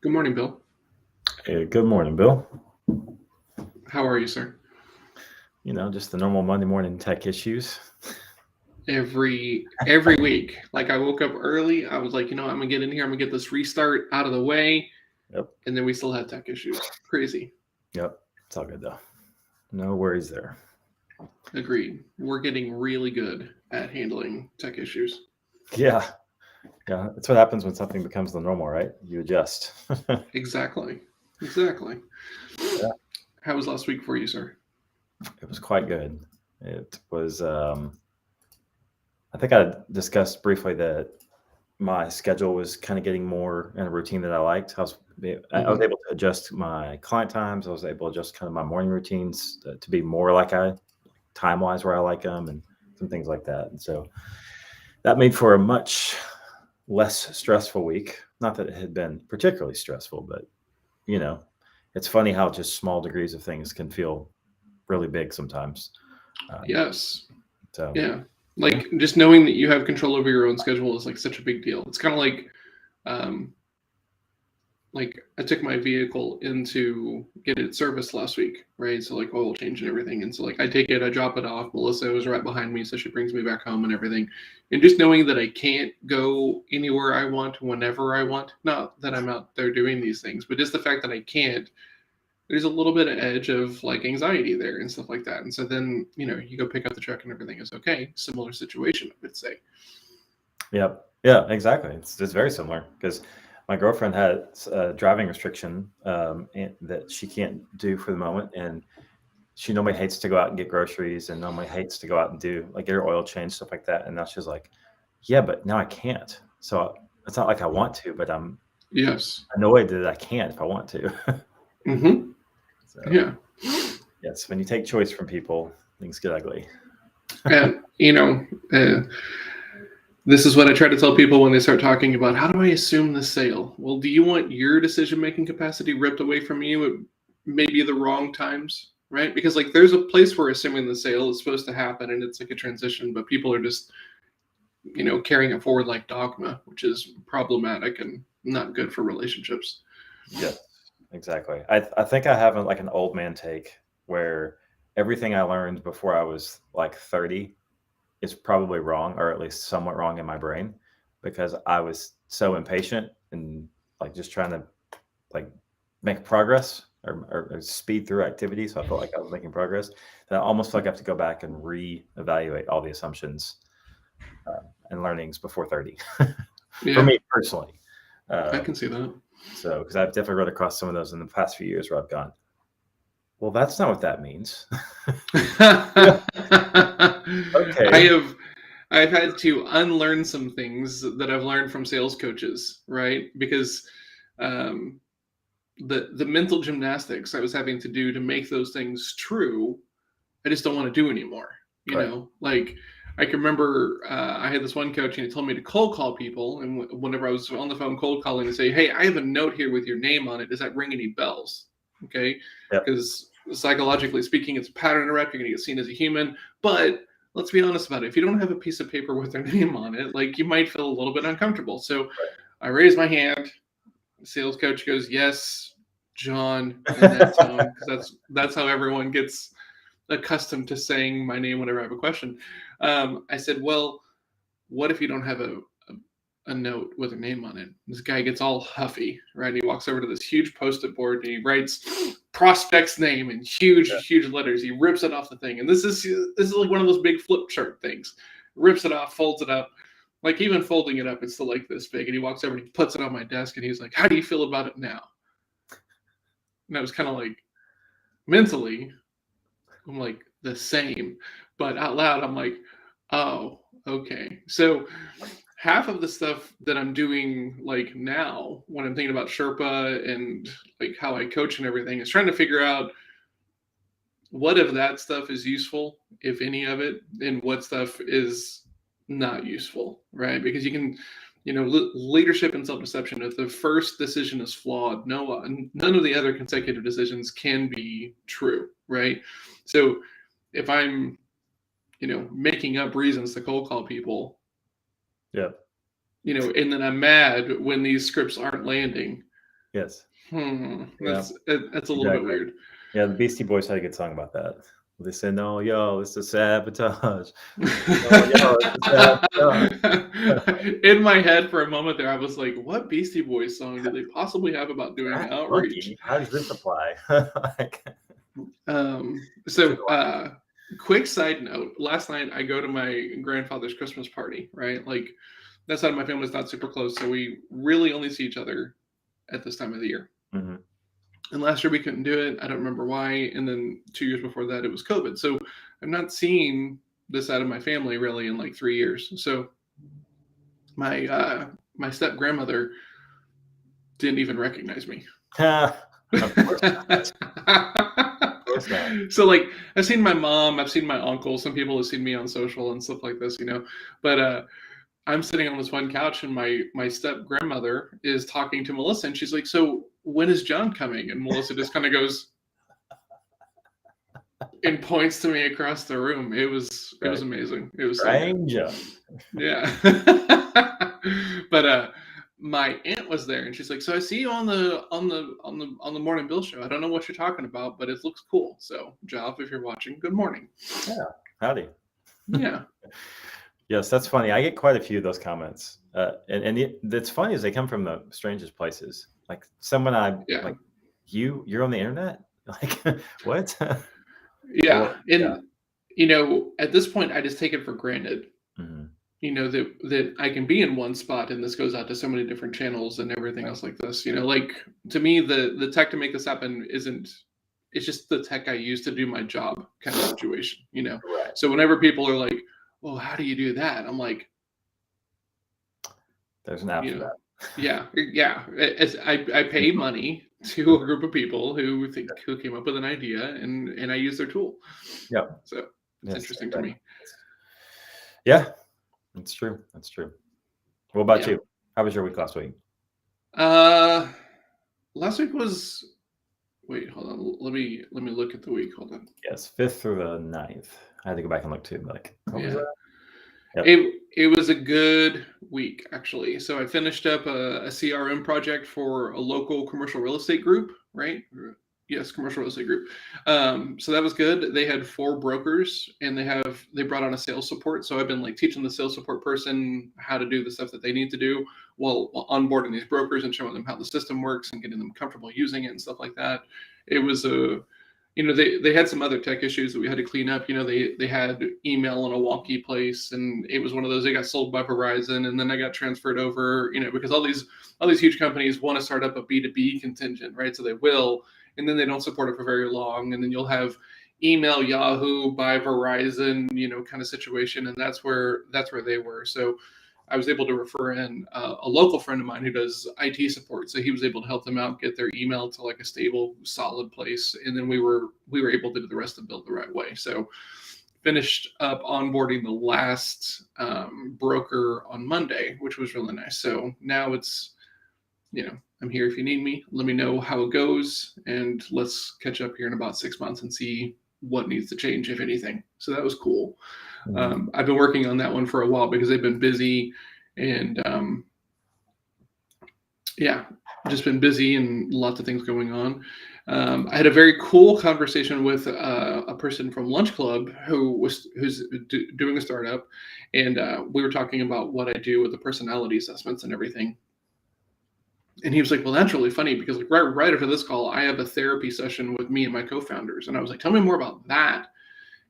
Good morning, Bill. Hey, good morning, Bill. How are you, sir? Just the normal Monday morning tech issues. Every week, like I woke up early. I was like, I'm gonna get in here. I'm gonna get this restart out of the way, Yep, and then we still had tech issues. Crazy. yep. It's all good though. No worries there. Agreed. We're getting really good at handling tech issues. Yeah, yeah. That's what happens when something becomes the normal, right? You adjust. Exactly. Exactly. Yeah, How was last week for you, sir? it was quite good. It was. I think I discussed briefly that my schedule was kind of getting more in a routine that I liked. I was Mm-hmm. able to adjust my client times. I was able to adjust kind of my morning routines to be more like I time wise where I like them and some things like that. And so that made for a much less stressful week. Not that it had been particularly stressful, but you know, it's funny how just small degrees of things can feel really big sometimes. Um, Yes. so Yeah. yeah, Like just knowing that you have control over your own schedule is like such a big deal. It's kind of um, like I took my vehicle into get it serviced last week, right? So like oil change and everything. And so like I take it, I drop it off. Melissa was right behind me, so she brings me back home and everything. And just knowing that I can't go anywhere I want whenever I want, not that I'm out there doing these things, but just the fact that I can't, there's a little bit of edge of like anxiety there and stuff like that. And so then, you go pick up the truck and everything is okay. Similar situation, I would say. yeah, yeah, exactly. It's very similar because my girlfriend had a driving restriction that she can't do for the moment, and she normally hates to go out and get groceries, and normally hates to go out and do like get her oil change stuff like that. And now she's like, "Yeah, but now I can't." So it's not like I want to, but I'm Yes. annoyed that I can't if I want to. Mm-hmm. So Yeah. yes, when you take choice from people, things get ugly. And, uh, this is what I try to tell people when they start talking about how do I assume the sale? Well, do you want your decision making capacity ripped away from you at maybe the wrong times? Right? Because like there's a place where assuming the sale is supposed to happen and it's like a transition, but people are just, carrying it forward like dogma, which is problematic and not good for relationships. Yes, exactly. I think I have like an old man take where everything I learned before I was like 30 is probably wrong, or at least somewhat wrong in my brain, because I was so impatient and like just trying to like make progress or speed through activity. So I felt like I was making progress. That I almost feel like I have to go back and reevaluate all the assumptions and learnings before 30 for Yeah, me personally. I Um, can see that. so, because I've definitely run across some of those in the past few years where I've gone, well, that's not what that means. I Okay. have I've had to unlearn some things that I've learned from sales coaches, right? Because um, the mental gymnastics I was having to do to make those things true, I just don't want to do anymore. Right. Like I can remember I had this one coach and he told me to cold call people, and whenever I was on the phone cold calling, to say, "Hey, I have a note here with your name on it. Does that ring any bells?" Okay, Yep. because psychologically speaking, it's a pattern interrupt. You're going to get seen as a human, but let's be honest about it. If you don't have a piece of paper with their name on it, like you might feel a little bit uncomfortable. So I raised my hand. The sales coach goes, "Yes, John," in that tone, because that's how everyone gets accustomed to saying my name whenever I have a question. I said, "Well, what if you don't have a note with a name on it?" This guy gets all huffy, right? And he walks over to this huge post-it board and he writes prospect's name in huge letters. He rips it off the thing, and this is like one of those big flip chart things. Rips it off, folds it up. Like even folding it up, it's still like this big. And he walks over and he puts it on my desk, and he's like, "How do you feel about it now?" And I was kind of like, mentally, I'm like the same, but out loud, I'm like, oh, okay. So half of the stuff that I'm doing like now when I'm thinking about Sherpa and like how I coach and everything is trying to figure out what of that stuff is useful, if any of it, and what stuff is not useful, right? Because you can, leadership and self deception. If the first decision is flawed, none of the other consecutive decisions can be true, right? So if I'm, making up reasons to cold call people, Yep. and then I'm mad when these scripts aren't landing, Yes. That's a little bit Exactly. weird. Yeah, the Beastie Boys had a good song about that. They said, "No, yo, it's a sabotage." Oh, yo, it's a sabotage. In my head, for a moment there, I was like, "What Beastie Boys song do they possibly have about doing That's outreach?" funky. How does this apply? Like, So, quick side note: last night I go to my grandfather's Christmas party. Right, like that side of my family's not super close, so we really only see each other at this time of the year. mhm. And last year we couldn't do it. I don't remember why. And then 2 years before that, it was COVID. So I'm not seeing this side of my family really in like 3 years. So my step grandmother didn't even recognize me. Of course not. Of course not. So like I've seen my mom, I've seen my uncle, some people have seen me on social and stuff like this, But I'm sitting on this one couch and my step grandmother is talking to Melissa and she's like, "So when is John coming?" And Melissa just kind of goes and points to me across the room. It was amazing. It was so good. Stranger. Yeah. But my aunt was there and she's like, "So I see you on the Morning Bill show. I don't know what you're talking about, but it looks cool. So, Job, if you're watching, good morning." Yeah. Howdy. Yeah. Yes, that's funny. I get quite a few of those comments, and that's funny is they come from the strangest places. Like someone Yeah. like you're on the internet. Like what? Yeah. Or- And at this point I just take it for granted. Mhm. That I can be in one spot and this goes out to so many different channels and everything else like this. Like to me the tech to make this happen it's just the tech I use to do my job kind of situation. Right. So whenever people are like, "Well, how do you do that?" I'm like, There's an app for that. yeah. I pay money to a group of people who came up with an idea and I use their tool. Yep. So it's Yes, interesting to me. Yeah, that's true. That's true. What about Yeah. you? How was your week last week? Last week was. Wait, hold on. Let me look at the week. Hold on. Yes, 5th through the 9th. I had to go back and look too. Like, what was Yeah. that? Yep. It was a good week actually. So I finished up a CRM project for a local commercial real estate group, right? Yes, commercial real estate group. So that was good. They had 4 brokers and they brought on a sales support. So I've been like teaching the sales support person how to do the stuff that they need to do while onboarding these brokers and showing them how the system works and getting them comfortable using it and stuff like that. It was they had some other tech issues that we had to clean up. They had email in a wonky place, and it was one of those. They got sold by Verizon, and then I got transferred over. Because all these huge companies want to start up a B2B contingent, right? So they will, and then they don't support it for very long, and then you'll have email Yahoo by Verizon, kind of situation, and that's where they were. So I was able to refer in a local friend of mine who does IT support. So he was able to help them out, get their email to like a stable, solid place. And then we were able to do the rest of the build the right way. So finished up onboarding the last broker on Monday, which was really nice. So now it's, I'm here if you need me. Let me know how it goes. And let's catch up here in about 6 months and see what needs to change, if anything. So that was cool. I've been working on that one for a while because they've been busy and just been busy and lots of things going on. I had a very cool conversation with a person from Lunch Club who's doing a startup, and we were talking about what I do with the personality assessments and everything. And he was like, "Well, that's really funny because like right after this call, I have a therapy session with me and my co-founders." And I was like, "Tell me more about that."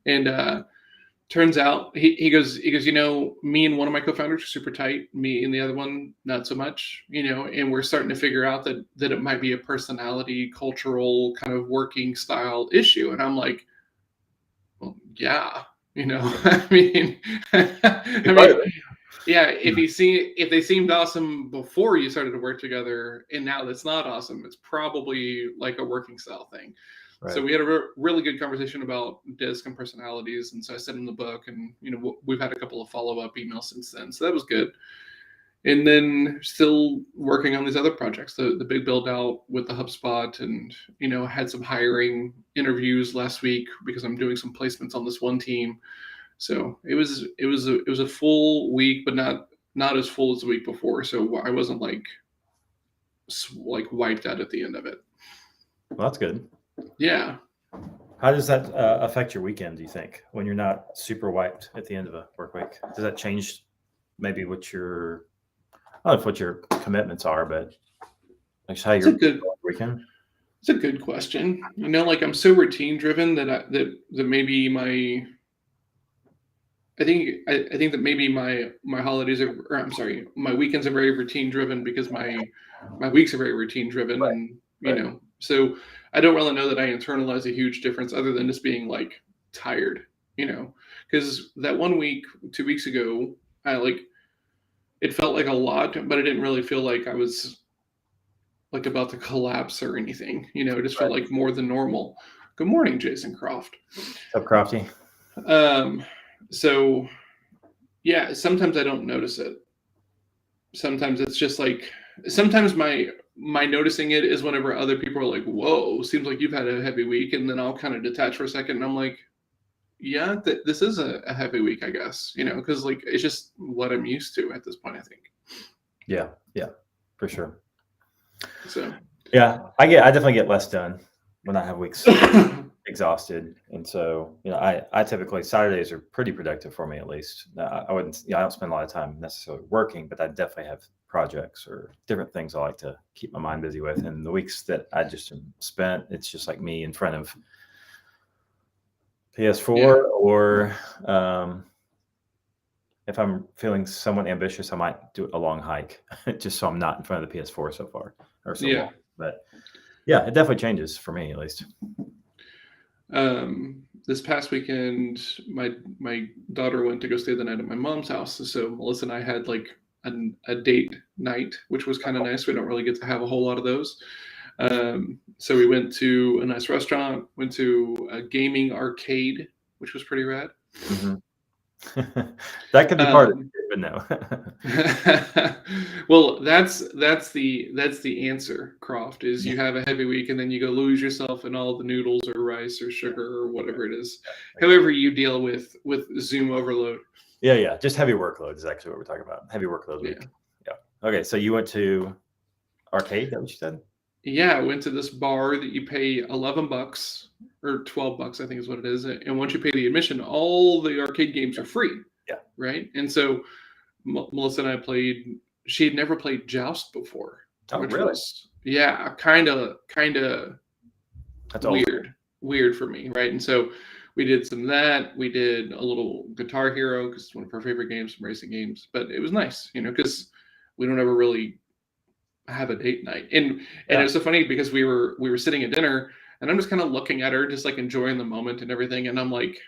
And turns out he goes, me and one of my co-founders are super tight, me and the other one not so much, and we're starting to figure out that it might be a personality, cultural kind of working style issue. And I'm like, well, yeah, I mean, yeah, if they seemed awesome before you started to work together and now that's not awesome, it's probably like a working style thing. Right. So we had a really good conversation about DISC and personalities, and so I sent him the book, and we've had a couple of follow-up emails since then, so that was good. And then still working on these other projects, the big build out with the HubSpot, and had some hiring interviews last week because I'm doing some placements on this one team. So it was a full week, but not as full as the week before. So I wasn't like like wiped out at the end of it. Well, that's good. Yeah. How does that affect your weekend, do you think, when you're not super wiped at the end of a work week? Does that change maybe what your, I don't know if what your commitments are, but like how It's a your good weekend? it's a good question. Like I'm so routine driven that maybe I think that maybe my holidays are, or I'm sorry, my weekends are very routine driven because my weeks are very routine driven, Right. and Right. so I don't really know that I internalize a huge difference other than just being like tired, because that 1 week, 2 weeks ago, it felt like a lot, but it didn't really feel like I was like about to collapse or anything. It just felt Right. like more than normal. Good morning, Jason Croft. What's up, Crofty? So yeah, sometimes I don't notice it. Sometimes it's just like, sometimes my noticing it is whenever other people are like, whoa, seems like you've had a heavy week, and then I'll kind of detach for a second, and I'm like, yeah, this is a heavy week, I guess, because like it's just what I'm used to at this point, I think. Yeah, for sure. So yeah, I definitely get less done when I have weeks exhausted, and so I typically, Saturdays are pretty productive for me, at least. I wouldn't, I don't spend a lot of time necessarily working, but I definitely have projects or different things I like to keep my mind busy with. And the weeks that I just spent, it's just like me in front of PS4, or if I'm feeling somewhat ambitious, I might do a long hike just so I'm not in front of the PS4 so far or so long. But yeah, it definitely changes for me, at least. This past weekend, my daughter went to go stay the night at my mom's house, so Melissa and I had like a date night, which was kind of nice. We don't really get to have a whole lot of those. So we went to a nice restaurant, went to a gaming arcade, which was pretty rad. Mm-hmm. That could be part of it, but no. Well, that's the answer, Croft, is you have a heavy week and then you go lose yourself in all the noodles or rice or sugar or whatever it is. However you deal with Zoom overload. Yeah. Just heavy workload is actually what we're talking about. Heavy workload week. Yeah. Okay. So you went to arcade, that what you said? Yeah, I went to this bar that you pay $11 or $12, I think is what it is. And once you pay the admission, all the arcade games are free. Yeah. Right. And so Melissa and I played. She had never played Joust before. Oh, which really? was, yeah, kind of That's weird for me, right? And so we did some of that. We did a little Guitar Hero because it's one of our favorite games, some racing games. But it was nice, because we don't ever really have a date night. And it was so funny because we were sitting at dinner, and I'm just kind of looking at her, just like enjoying the moment and everything. And I'm like,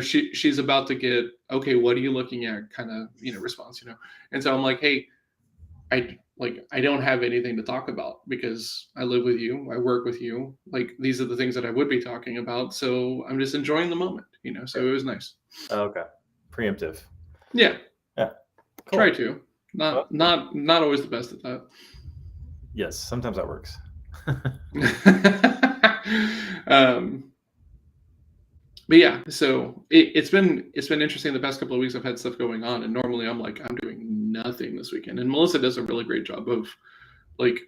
she's about to get, okay, what are you looking at, kind of, response, And so I'm like, hey, I don't have anything to talk about because I live with you, I work with you. Like, these are the things that I would be talking about. So I'm just enjoying the moment, so it was nice. Okay. Preemptive. Yeah. Cool. Try to. Not always the best at that. Yes, sometimes that works. But yeah, so it's been interesting. The past couple of weeks I've had stuff going on, and normally I'm doing nothing this weekend. And Melissa does a really great job of like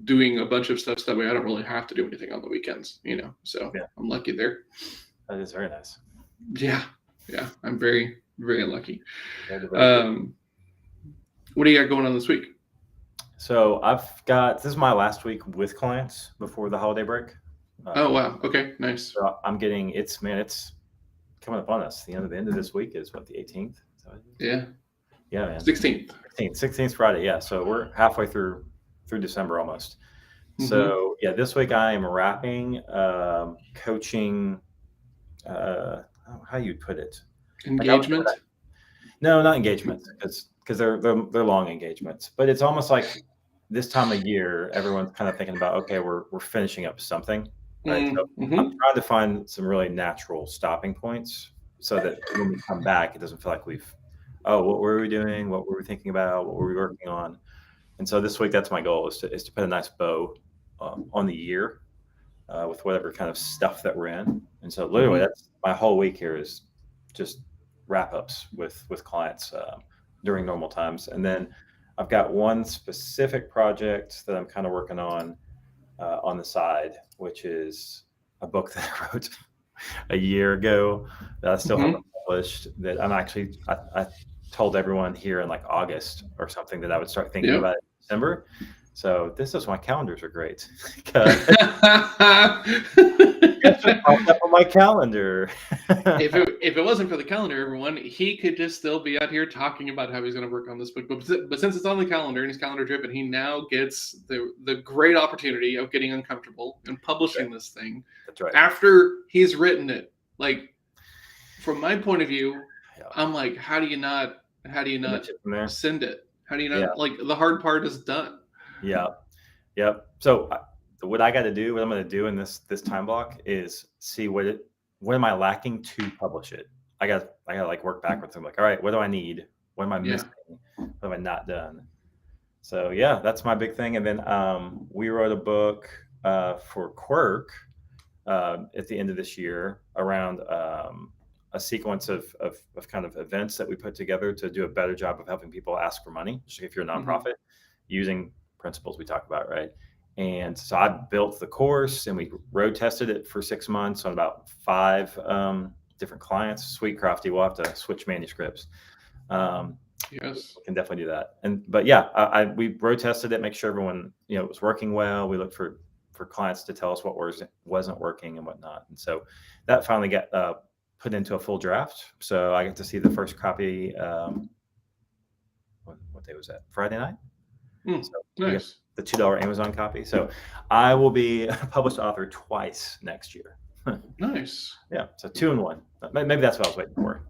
doing a bunch of stuff so that way I don't really have to do anything on the weekends, So I'm lucky there. That is very nice. Yeah, I'm very, very lucky. What do you got going on this week? So this is my last week with clients before the holiday break. Oh wow! Okay, nice. So I'm getting it's coming up on us. The end of this week is what, the 18th? Yeah, man. 16th Friday. Yeah, so we're halfway through December almost. Mm-hmm. So yeah, this week I am wrapping coaching. How you put it? Engagement? No, not engagement, because they're long engagements. But it's almost like this time of year, everyone's kind of thinking about, okay, we're finishing up something. Right. So I'm trying to find some really natural stopping points so that when we come back, it doesn't feel like what were we doing? What were we thinking about? What were we working on? And so this week, that's my goal, is to put a nice bow on the year with whatever kind of stuff that we're in. And so literally that's my whole week here, is just wrap ups with clients during normal times. And then I've got one specific project that I'm kind of working on the side, which is a book that I wrote a year ago that I still Mhm. haven't published. That I told everyone here in like August or something that I would start thinking Yep. about it in December. So this is why calendars are great. 'Cause it just popped up on my calendar. If it wasn't for the calendar, everyone, he could just still be out here talking about how he's going to work on this book. But since it's on the calendar and he's calendar driven, he now gets the great opportunity of getting uncomfortable and publishing this thing That's right. after he's written it. Like, from my point of view, Yeah. I'm like, how do you not Finish it from there. send it? How do you not Yeah. like the hard part is done? Yeah. Yep. So what I got to do, what I'm going to do in this time block is see what am I lacking to publish it. I got to like work backwards. I'm like, all right, what do I need? What am I Yeah. missing? What have I not done? So yeah, that's my big thing. And then we wrote a book for Quirk at the end of this year around a sequence of kind of events that we put together to do a better job of helping people ask for money, especially if you're a nonprofit, using principles we talk about, right? And so I built the course and we road tested it for 6 months on about 5 different clients. Sweet Crafty, we'll have to switch manuscripts. Yes. We can definitely do that. But yeah, we road tested it, make sure everyone, it was working well. We looked for clients to tell us what wasn't working and whatnot. And so that finally got put into a full draft. So I get to see the first copy. What day was that? Friday night. So nice. The $2 Amazon copy. So I will be a published author twice next year. Nice. Yeah. So 2 in 1. Maybe that's what I was waiting for.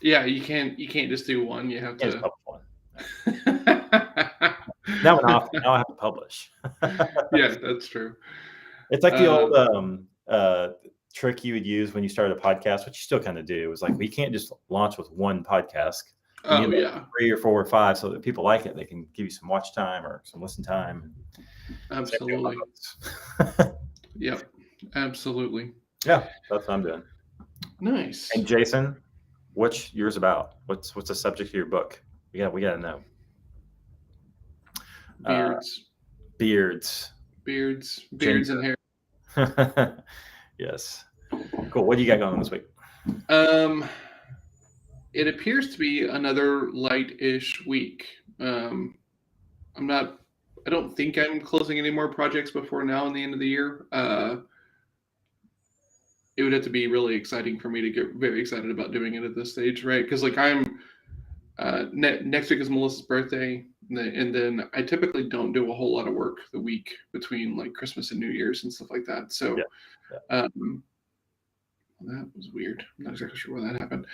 Yeah, you can't just do one. You have to just publish one. Now I have to publish. Yeah, that's true. It's like the old trick you would use when you started a podcast, which you still kind of do. Is like, we can't just launch with one podcast. You need like 3 or 4 or 5 so that people like it. They can give you some watch time or some listen time. Absolutely. Yep. Absolutely. Yeah, that's what I'm doing. Nice. And Jason, what's yours about? What's the subject of your book? We got to know. Beards and hair. Yes. Cool. What do you got going on this week? It appears to be another light-ish week. I don't think I'm closing any more projects before now and the end of the year. It would have to be really exciting for me to get very excited about doing it at this stage, right? Because like I'm next week is Melissa's birthday, and then I typically don't do a whole lot of work the week between like Christmas and New Year's and stuff like that. So that was weird. I'm not exactly sure why that happened.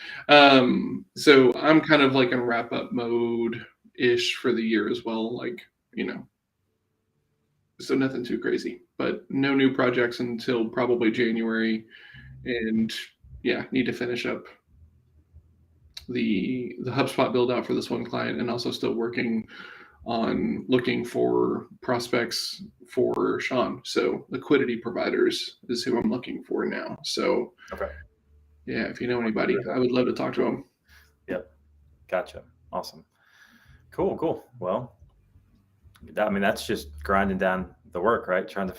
So I'm kind of like in wrap up mode ish for the year as well. Like, so nothing too crazy, but no new projects until probably January. And yeah, need to finish up the HubSpot build out for this one client, and also still working on looking for prospects for Sean. So liquidity providers is who I'm looking for now. So yeah, if you know anybody, I would love to talk to them. Yep. Gotcha. Awesome. Cool. Well, that's just grinding down the work, right? Trying to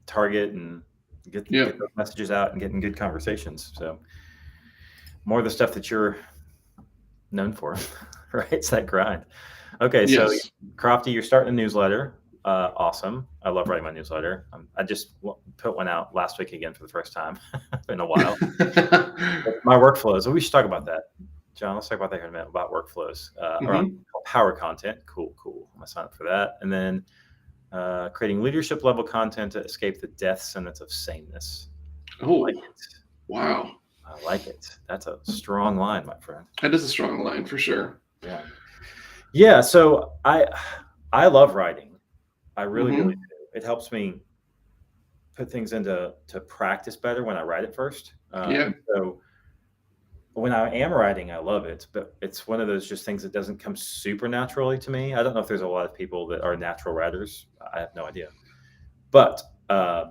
target and get those messages out and getting good conversations. So more of the stuff that you're known for, right? It's that grind. Okay. So Crofty, you're starting a newsletter. Awesome. I love writing my newsletter. I just put one out last week again for the first time in a while. My workflows. We should talk about that. John, let's talk about that here in a minute, about workflows around power content. Cool. I'm going to sign up for that. And then creating leadership level content to escape the death sentence of sameness. Oh, like wow. I like it. That's a strong line, my friend. That is a strong line for sure. Yeah. So I love writing. I really do. It helps me put things into practice better when I write it first. So when I am writing, I love it, but it's one of those just things that doesn't come super naturally to me. I don't know if there's a lot of people that are natural writers. I have no idea. But I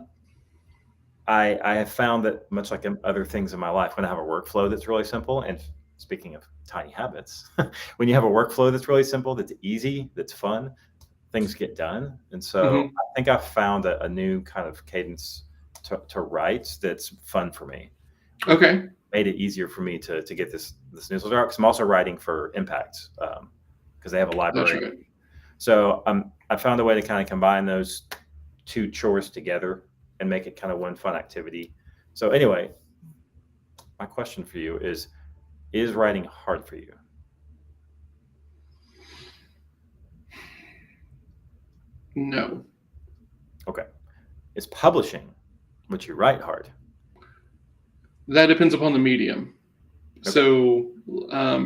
have found that much like other things in my life, when I have a workflow that's really simple, and speaking of tiny habits, when you have a workflow that's really simple, that's easy, that's fun, things get done. And so Mhm. I think I've found a new kind of cadence to write that's fun for me. Okay. Made it easier for me to get this newsletter out, because I'm also writing for Impact, because they have a That's library. right. So I found a way to kind of combine those two chores together and make it kind of one fun activity. So anyway, my question for you is writing hard for you? No. Okay. Is publishing what you write hard? That depends upon the medium. Okay. So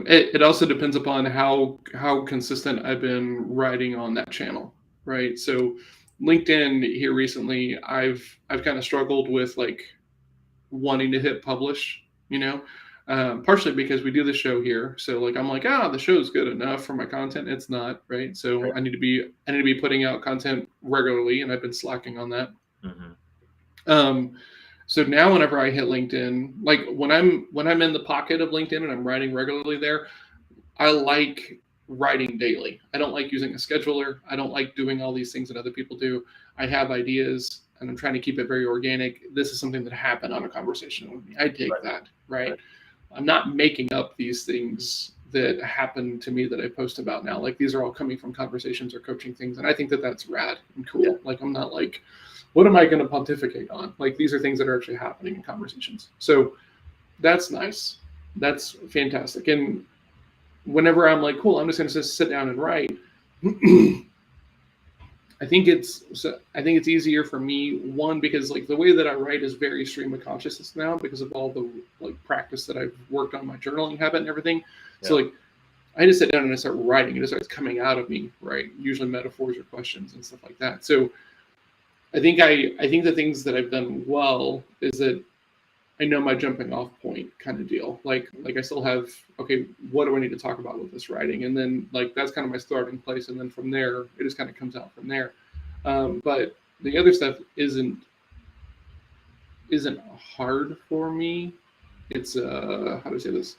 it also depends upon how consistent I've been writing on that channel, right? So LinkedIn here recently, I've kind of struggled with like wanting to hit publish, partially because we do the show here. So like I'm like, the show's good enough for my content. It's not, right? So Right. I need to be putting out content regularly, and I've been slacking on that. Mm-hmm. So now whenever I hit LinkedIn, like when I'm in the pocket of LinkedIn and I'm writing regularly there, I like writing daily. I don't like using a scheduler. I don't like doing all these things that other people do. I have ideas and I'm trying to keep it very organic. This is something that happened on a conversation with me. I take Right. that, right? Right. I'm not making up these things that happen to me that I post about now. Like these are all coming from conversations or coaching things. And I think that that's rad and cool. Yeah. Like I'm not like, what am I going to pontificate on? Like these are things that are actually happening in conversations. So that's nice. That's fantastic. And whenever I'm like, cool, I'm just going to sit down and write. I think it's easier for me, one, because like the way that I write is very stream of consciousness now because of all the like practice that I've worked on my journaling habit and everything. Yeah. So like I just sit down and I start writing. It just starts coming out of me, right? Usually metaphors or questions and stuff like that. So I think the things that I've done well is that I know my jumping off point kind of deal. Like I still have, okay, what do I need to talk about with this writing? And then like that's kind of my starting place. And then from there, it just kind of comes out from there. But the other stuff isn't hard for me. It's how do I say this?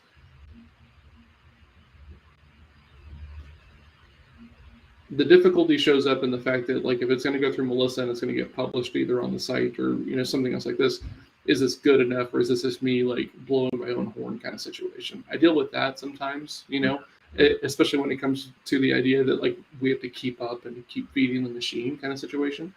The difficulty shows up in the fact that like if it's going to go through Melissa and it's going to get published either on the site or something else like this, is this good enough or is this just me like blowing my own horn kind of situation? I deal with that sometimes, especially when it comes to the idea that like we have to keep up and keep feeding the machine kind of situation.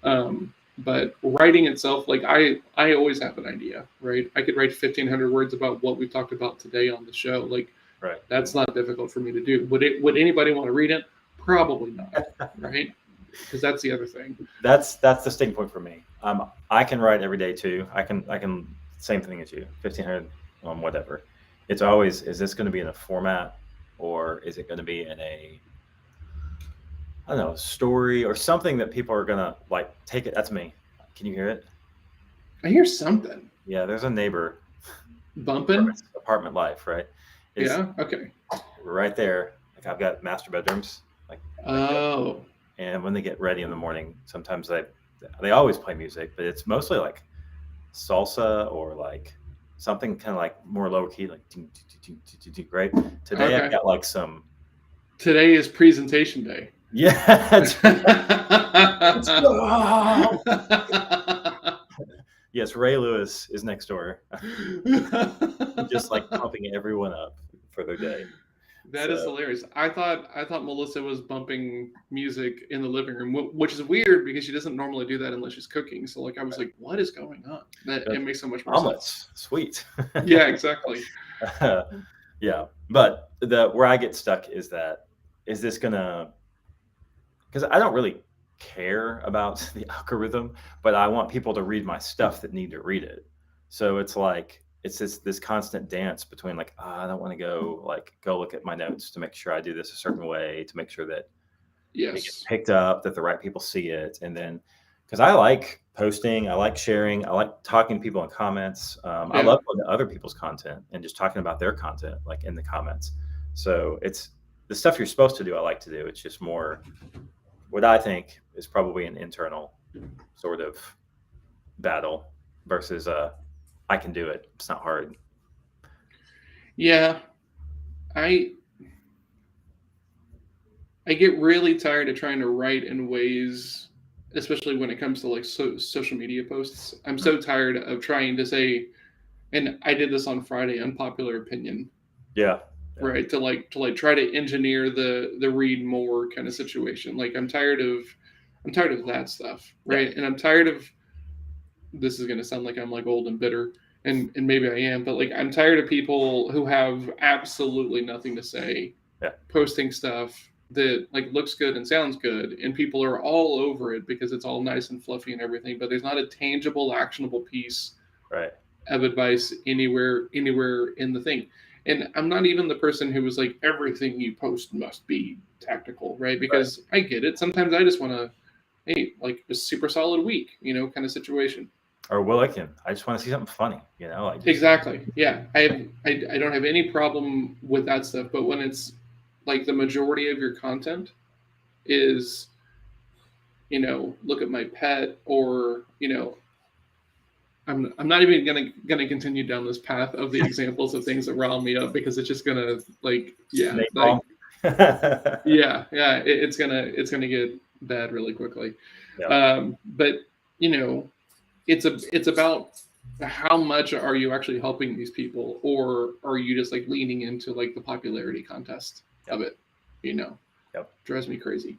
But writing itself, like I always have an idea, right? I could write 1,500 words about what we talked about today on the show. Like Right. that's not difficult for me to do. Would anybody want to read it? Probably not, right? Because that's the other thing. That's the sticking point for me. I can write every day too. I can same thing as you, 1,500, whatever. It's always, is this going to be in a format or is it going to be in a, I don't know, story or something that people are going to like take it? That's me. Can you hear it? I hear something Yeah, there's a neighbor. bumping. Apartment life, right? It's Yeah. Okay. right there. Like I've got master bedrooms. Like Oh. and when they get ready in the morning, sometimes they always play music, but it's mostly like salsa or like something kind of like more low key, like right. Today Okay. I've got like some. Today is presentation day. Yeah. Yes, Ray Lewis is next door, just like pumping everyone up for their day. That is hilarious. I thought Melissa was bumping music in the living room, which is weird because she doesn't normally do that unless she's cooking. So like I was like, what is going on? It makes so much more omelets, sweet. Yeah, exactly. Yeah, but where I get stuck is this gonna, because I don't really care about the algorithm, but I want people to read my stuff that need to read it. So it's like it's this constant dance between like, I don't want to go look at my notes to make sure I do this a certain way to make sure that it gets picked up, that the right people see it, and then because I like posting, I like sharing, I like talking to people in comments. I love looking at other people's content and just talking about their content like in the comments. So it's the stuff you're supposed to do. I like to do. It's just more what I think is probably an internal sort of battle versus I can do it. It's not hard. Yeah. I get really tired of trying to write in ways, especially when it comes to like social media posts. I'm so tired of trying to say, and I did this on Friday, unpopular opinion. Yeah. Right. To try to engineer the read more kind of situation. Like I'm tired of that stuff. Right. Yeah. And I'm tired of, this is gonna sound like I'm like old and bitter, and maybe I am, but like I'm tired of people who have absolutely nothing to say, posting stuff that like looks good and sounds good, and people are all over it because it's all nice and fluffy and everything, but there's not a tangible, actionable piece Right. of advice anywhere in the thing. And I'm not even the person who was like everything you post must be tactical, right? Because I get it. Sometimes I just want to, hey, like a super solid week, kind of situation. Or I just want to see something funny, Exactly. Yeah. I don't have any problem with that stuff, but when it's like the majority of your content is, look at my pet, or, I'm not even gonna continue down this path of the examples of things that rile me up, because it's just gonna it's gonna get bad really quickly. Yeah. But it's about how much are you actually helping these people, or are you just like leaning into like the popularity contest of it? Drives me crazy.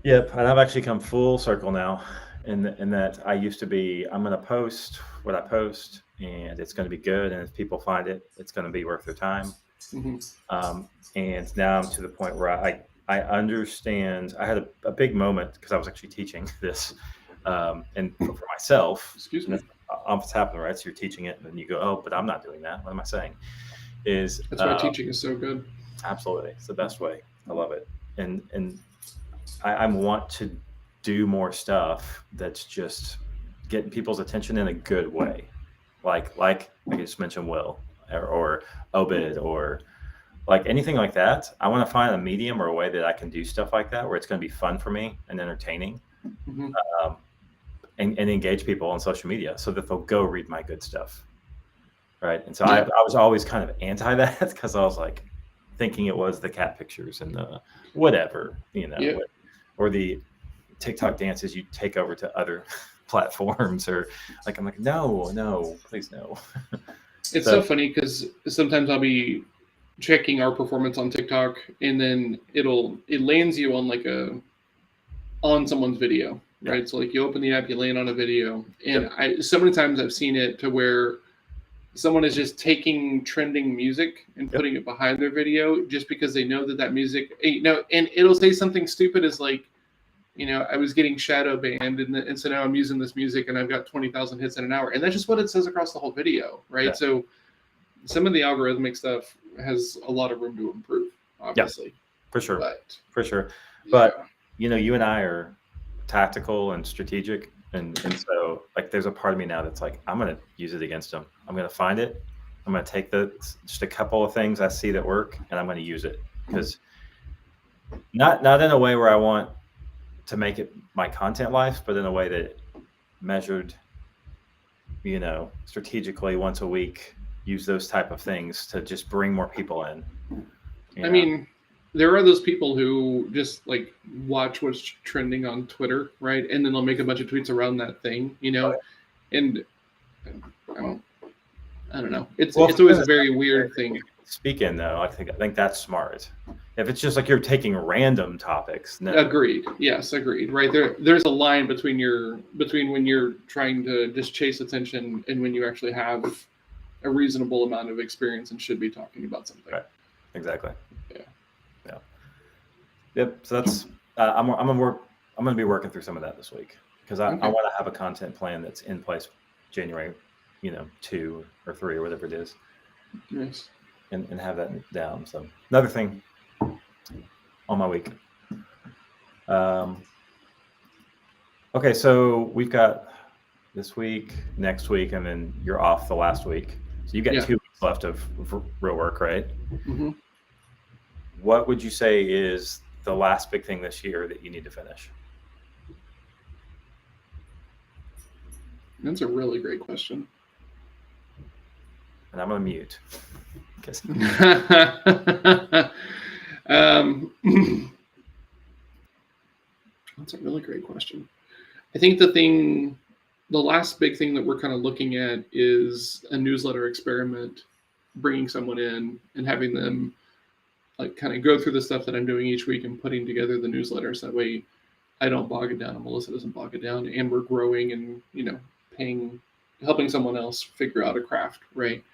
Yep, and I've actually come full circle now in that I used to be, I'm going to post what I post, and it's going to be good, and if people find it, it's going to be worth their time. Mm-hmm. And now I'm to the point where I understand. I had a big moment because I was actually teaching this, and for myself. Excuse me. What's happening, right? So you're teaching it, and then you go, "Oh, but I'm not doing that. What am I saying?" That's why teaching is so good. Absolutely, it's the best way. I love it, and I want to do more stuff that's just getting people's attention in a good way, like I just mentioned Will or Obed or like anything like that. I want to find a medium or a way that I can do stuff like that where it's going to be fun for me and entertaining, and engage people on social media so that they'll go read my good stuff. Right. And so I was always kind of anti that because I was like thinking it was the cat pictures and the whatever, or the TikTok dances you take over to other platforms, or like, I'm like, no, please no. It's so funny because sometimes I'll be checking our performance on TikTok, and then it lands you on someone's video, right? Yeah. So like you open the app, you land on a video, and so many times I've seen it to where someone is just taking trending music and putting it behind their video just because they know that music, and it'll say something stupid as like, I was getting shadow banned, and so now I'm using this music and I've got 20,000 hits in an hour. And that's just what it says across the whole video, right? Yeah. So some of the algorithmic stuff has a lot of room to improve, obviously. Yeah, for sure. But, you and I are tactical and strategic. And so like, there's a part of me now that's like, I'm going to use it against them. I'm going to find it. I'm going to take just a couple of things I see that work, and I'm going to use it, because not in a way where I want to make it my content life, but in a way that measured, strategically once a week, use those type of things to just bring more people in. I mean, there are those people who just like watch what's trending on Twitter, right? And then they'll make a bunch of tweets around that thing, and I don't know. It's always a very weird thing. Speaking though, I think that's smart. If it's just like you're taking random topics. No. Agreed. Yes, agreed. Right there's a line between when you're trying to just chase attention and when you actually have a reasonable amount of experience and should be talking about something. Right. Exactly. Yeah. Yep. So that's I'm gonna be working through some of that this week, because I want to have a content plan that's in place January, 2 or 3 or whatever it is. Nice. And have that down. So another thing on my week. Okay, so we've got this week, next week, and then you're off the last week. So you got 2 weeks left of real work, right? Mm-hmm. What would you say is the last big thing this year that you need to finish? That's a really great question. And I'm going to mute. That's a really great question. I think the last big thing that we're kind of looking at is a newsletter experiment, bringing someone in and having them like kind of go through the stuff that I'm doing each week and putting together the newsletters. That way I don't bog it down and Melissa doesn't bog it down, and we're growing and, helping someone else figure out a craft. Right.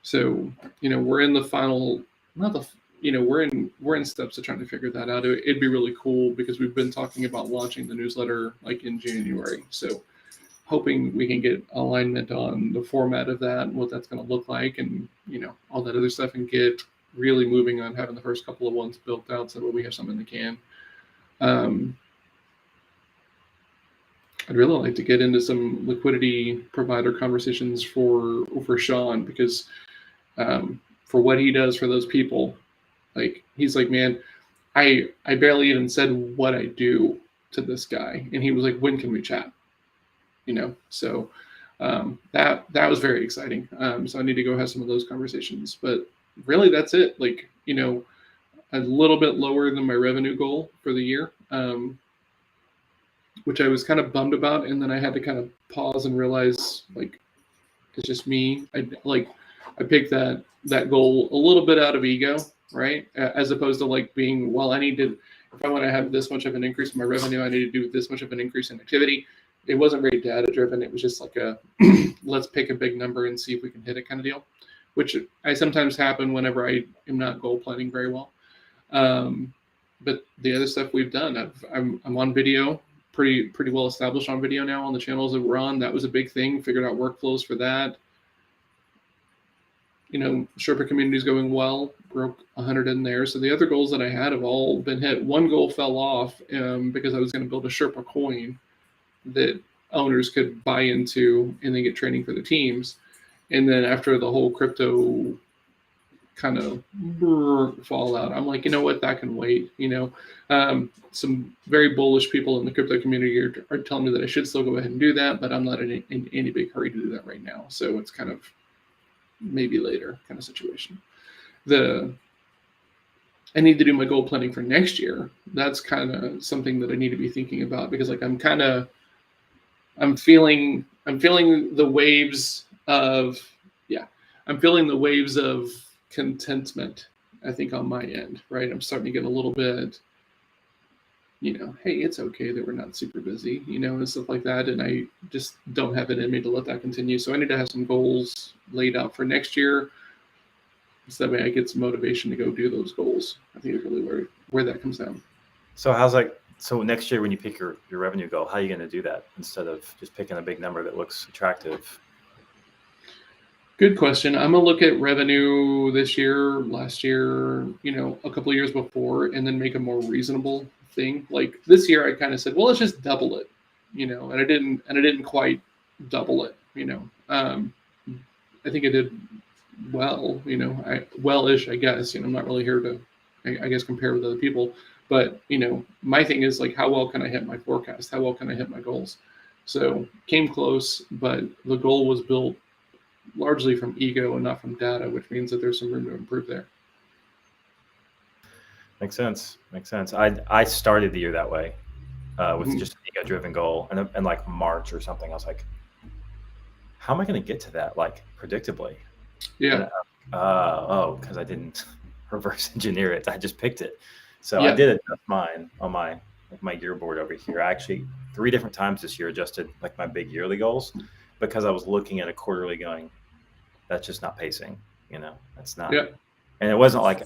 So, we're in the final, we're in steps of trying to figure that out. It'd be really cool because we've been talking about launching the newsletter like in January. So hoping we can get alignment on the format of that and what that's going to look like, and, all that other stuff, and get really moving on having the first couple of ones built out so that we have something in the can. I'd really like to get into some liquidity provider conversations for Sean, because for what he does for those people, like, he's like, man, I barely even said what I do to this guy, and he was like, when can we chat? So that was very exciting. So I need to go have some of those conversations, but really that's it. Like, a little bit lower than my revenue goal for the year, which I was kind of bummed about. And then I had to kind of pause and realize, like, it's just me. I picked that goal a little bit out of ego, right? As opposed to like being, well, if I want to have this much of an increase in my revenue, I need to do this much of an increase in activity. It wasn't very data driven. It was just like let's pick a big number and see if we can hit it kind of deal, which I sometimes happen whenever I am not goal planning very well. But the other stuff we've done, I'm on video, pretty well established on video now on the channels that we're on. That was a big thing. Figured out workflows for that. Sherpa community is going well. Broke 100 in there. So the other goals that I had have all been hit. One goal fell off because I was going to build a Sherpa coin that owners could buy into and then get training for the teams. And then after the whole crypto kind of fallout, I'm like, you know what, that can wait. Some very bullish people in the crypto community are telling me that I should still go ahead and do that, but I'm not in any big hurry to do that right now. So it's kind of maybe later kind of situation. I need to do my goal planning for next year. That's kind of something that I need to be thinking about, because like I'm feeling the waves of contentment, I think, on my end, right? I'm starting to get a little bit, hey, it's okay that we're not super busy, and stuff like that. And I just don't have it in me to let that continue. So I need to have some goals laid out for next year, so that way I get some motivation to go do those goals. I think it's really where that comes down. So next year when you pick your revenue goal, how are you going to do that instead of just picking a big number that looks attractive? Good question. I'm going to look at revenue this year, last year, a couple of years before, and then make a more reasonable thing. Like this year, I kind of said, well, let's just double it, and I didn't quite double it, I think I did well, well-ish, I guess. I'm not really here to, I guess, compare with other people. But, my thing is like, how well can I hit my forecast? How well can I hit my goals? So came close, but the goal was built largely from ego and not from data, which means that there's some room to improve there. Makes sense. I started the year that way with just an ego-driven goal, and like March or something, I was like, how am I going to get to that, like, predictably? Yeah. Because I didn't reverse engineer it. I just picked it. So I did adjust mine on my year board over here. I actually 3 different times this year adjusted like my big yearly goals, because I was looking at a quarterly going, that's just not pacing. That's not. Yeah. And it wasn't like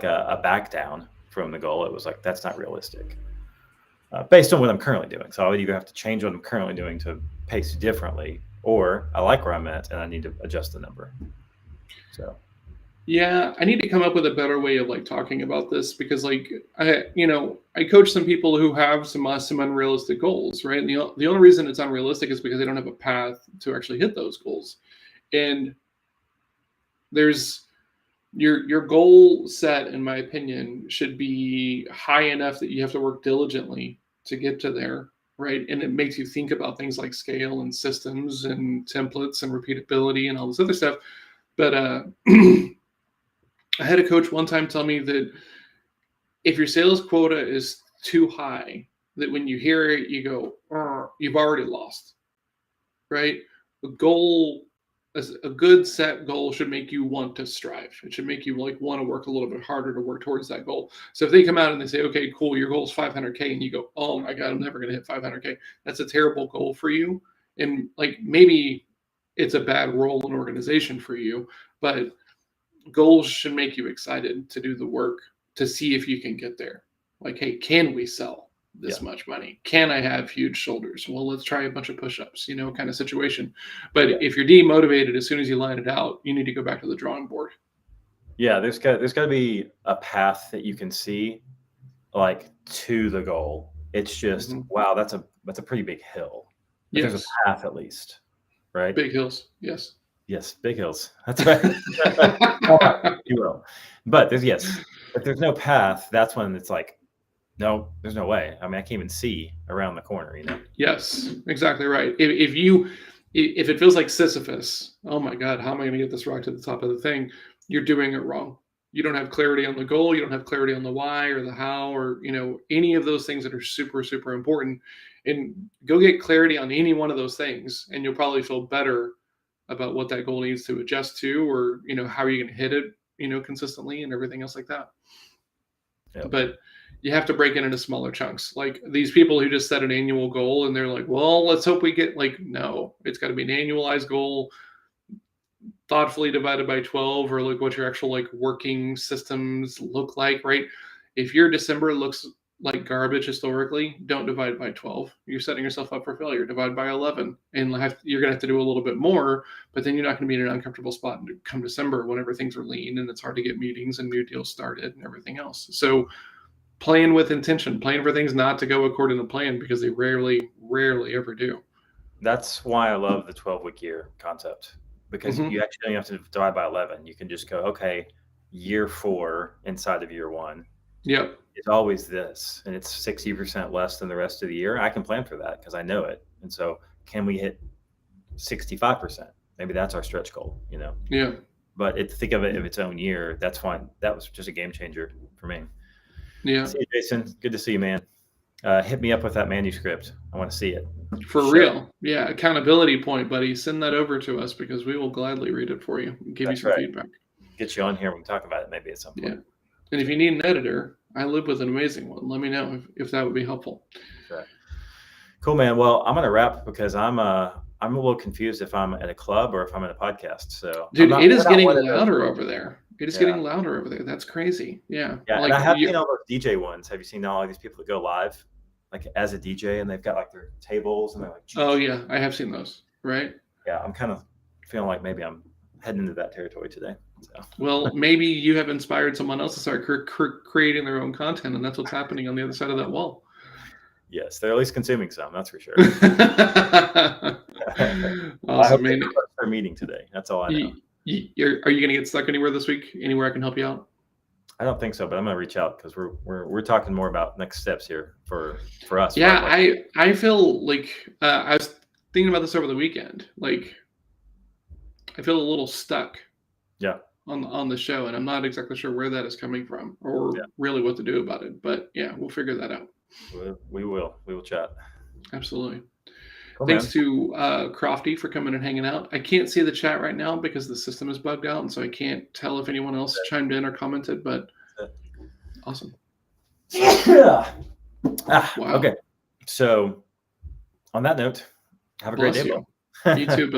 a back down from the goal. It was like, that's not realistic based on what I'm currently doing. So I would either have to change what I'm currently doing to pace differently, or I like where I'm at and I need to adjust the number. So. Yeah, I need to come up with a better way of like talking about this, because like I coach some people who have some unrealistic goals, right? And the only reason it's unrealistic is because they don't have a path to actually hit those goals. And there's your goal set, in my opinion, should be high enough that you have to work diligently to get to there, right? And it makes you think about things like scale and systems and templates and repeatability and all this other stuff But I had a coach one time tell me that if your sales quota is too high, that when you hear it, you go, you've already lost, right? A good set goal should make you want to strive. It should make you like want to work a little bit harder to work towards that goal. So if they come out and they say, okay, cool, your goal is 500K, and you go, oh my God, I'm never going to hit 500K. That's a terrible goal for you. And like maybe it's a bad role in organization for you, but goals should make you excited to do the work to see if you can get there. Like, hey, can we sell this much money? Can I have huge shoulders? Well, let's try a bunch of push-ups, kind of situation. But if you're demotivated as soon as you line it out, you need to go back to the drawing board. Yeah, there's got to be a path that you can see, like, to the goal. It's just wow, that's a pretty big hill. But there's a path at least, right? Big hills, yes. Yes, big hills. That's right. You will. But if there's no path, that's when it's like, no, there's no way. I mean, I can't even see around the corner, Yes, exactly right. If it feels like Sisyphus, oh my God, how am I going to get this rock to the top of the thing? You're doing it wrong. You don't have clarity on the goal. You don't have clarity on the why or the how or, any of those things that are super, super important. And go get clarity on any one of those things, and you'll probably feel better about what that goal needs to adjust to, or, how are you going to hit it, consistently and everything else like that. Yep. But you have to break it into smaller chunks. Like these people who just set an annual goal and they're like, well, let's hope we get no, it's got to be an annualized goal, thoughtfully divided by 12, or like what your actual like working systems look like, right? If your December looks like garbage historically, don't divide by 12. You're setting yourself up for failure. Divide by 11, and you're going to have to do a little bit more, but then you're not going to be in an uncomfortable spot come December whenever things are lean and it's hard to get meetings and new deals started and everything else. So plan with intention, plan for things not to go according to plan, because they rarely ever do. That's why I love the 12-week year concept, because you actually don't have to divide by 11. You can just go, okay, year 4 inside of year 1. Yep. It's always this, and it's 60% less than the rest of the year. I can plan for that because I know it. And so can we hit 65%? Maybe that's our stretch goal, Yeah. But think of it of its own year. That's fine. That was just a game changer for me. Yeah. See you, Jason. Good to see you, man. Hit me up with that manuscript. I want to see it. For real. Yeah. Accountability point, buddy. Send that over to us, because we will gladly read it for you and give you some feedback. Get you on here. We can talk about it maybe at some point. Yeah. And if you need an editor, I live with an amazing one. Let me know if that would be helpful. Okay. Cool, man. Well, I'm going to wrap because I'm a little confused if I'm at a club or if I'm at a podcast. So, dude, it is getting louder over there. It is getting louder over there. That's crazy. Yeah. Yeah. Like, and I have seen all those DJ ones. Have you seen all these people that go live, like as a DJ, and they've got like their tables and they're like, oh yeah, I have seen those. Right. Yeah. I'm kind of feeling like maybe I'm heading into that territory today. So. Well, maybe you have inspired someone else to start creating their own content, and that's what's happening on the other side of that wall. Yes, they're at least consuming some. That's for sure. Awesome, I hope man. Our meeting today. That's all I know. Are you going to get stuck anywhere this week? Anywhere I can help you out? I don't think so, but I'm going to reach out because we're talking more about next steps here for us. Yeah, I feel like I was thinking about this over the weekend. Like, I feel a little stuck. Yeah. On the show, and I'm not exactly sure where that is coming from or really what to do about it. But yeah, we'll figure that out. We will chat. Absolutely. Cool, thanks to Crofty for coming and hanging out. I can't see the chat right now because the system is bugged out, and so I can't tell if anyone else chimed in or commented, but awesome. Wow. Wow. Okay. So on that note, have a great day. You too, Bill.